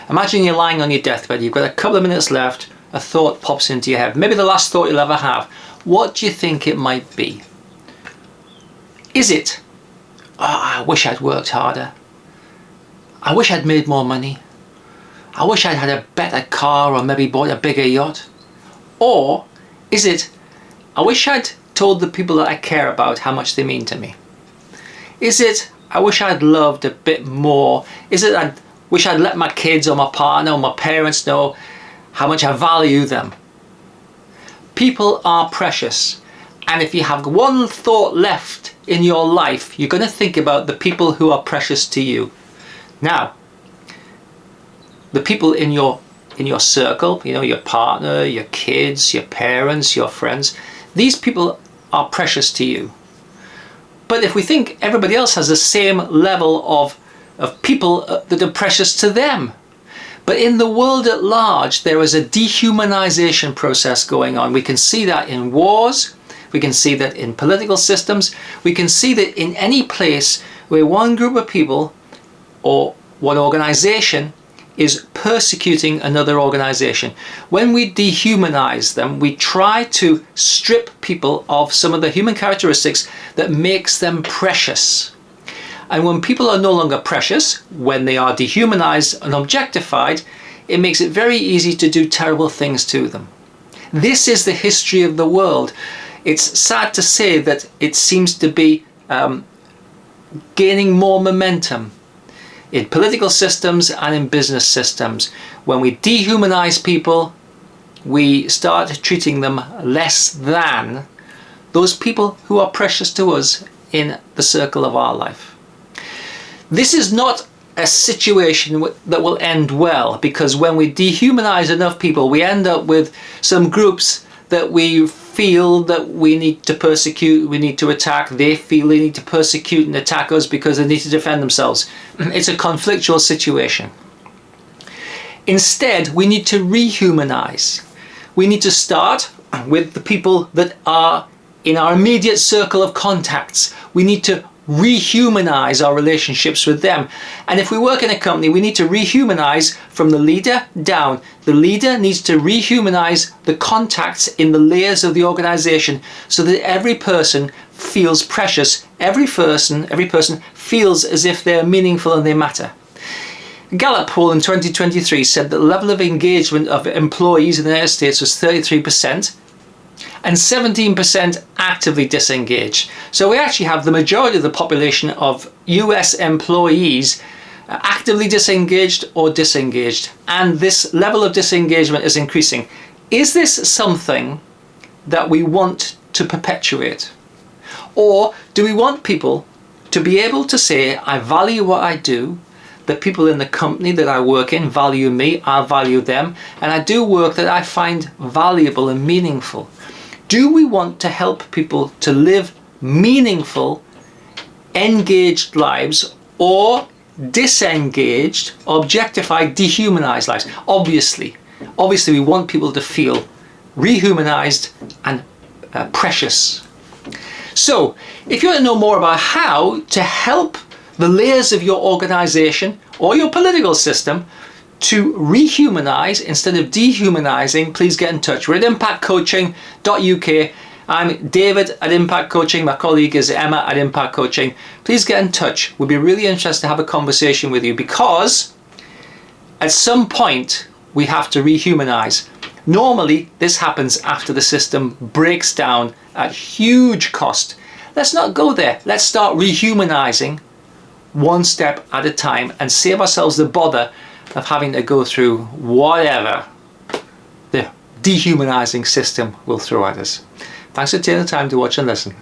Imagine you're lying on your deathbed, you've got a couple of minutes left, a thought pops into your head, maybe the last thought you'll ever have. What do you think it might be? Is it, oh, I wish I'd worked harder. I wish I'd made more money. I wish I'd had a better car or maybe bought a bigger yacht. Or is it, I wish I'd told the people that I care about how much they mean to me? Is it, I wish I'd loved a bit more? Is it, I wish I'd let my kids or my partner or my parents know how much I value them? People are precious, and if you have one thought left in your life, you're going to think about the people who are precious to you. Now, the people in your circle, you know, your partner, your kids, your parents, your friends, these people are precious to you. But if we think everybody else has the same level of people that are precious to them. But in the world at large, there is a dehumanization process going on. We can see that in wars, we can see that in political systems, we can see that in any place where one group of people or one organization is persecuting another organization. When we dehumanize them, we try to strip people of some of the human characteristics that makes them precious. And when people are no longer precious, when they are dehumanized and objectified, it makes it very easy to do terrible things to them. This is the history of the world. It's sad to say that it seems to be gaining more momentum in political systems and in business systems. When we dehumanize people, we start treating them less than those people who are precious to us in the circle of our life. This is not a situation that will end well, because when we dehumanize enough people, we end up with some groups that we feel that we need to persecute, we need to attack. They feel they need to persecute and attack us because they need to defend themselves. It's a conflictual situation. Instead, we need to rehumanize. We need to start with the people that are in our immediate circle of contacts. We need to rehumanize our relationships with them. And if we work in a company, we need to rehumanize from the leader down. The leader needs to rehumanize the contacts in the layers of the organization so that every person feels precious. Every person feels as if they're meaningful and they matter. A Gallup poll in 2023 said that the level of engagement of employees in the United States was 33%. And 17% actively disengaged. So we actually have the majority of the population of US employees actively disengaged or disengaged. And this level of disengagement is increasing. Is this something that we want to perpetuate? Or do we want people to be able to say, I value what I do, the people in the company that I work in value me, I value them, and I do work that I find valuable and meaningful? Do we want to help people to live meaningful, engaged lives, or disengaged, objectified, dehumanized lives? Obviously we want people to feel rehumanized and precious. So if you want to know more about how to help the layers of your organization or your political system to rehumanize instead of dehumanizing, please get in touch. We're at impactcoaching.uk. I'm David at Impact Coaching. My colleague is Emma at Impact Coaching. Please get in touch. We'd be really interested to have a conversation with you, because at some point we have to rehumanize. Normally this happens after the system breaks down at huge cost. Let's not go there. Let's start rehumanizing one step at a time and save ourselves the bother of having to go through whatever the dehumanizing system will throw at us. Thanks for taking the time to watch and listen.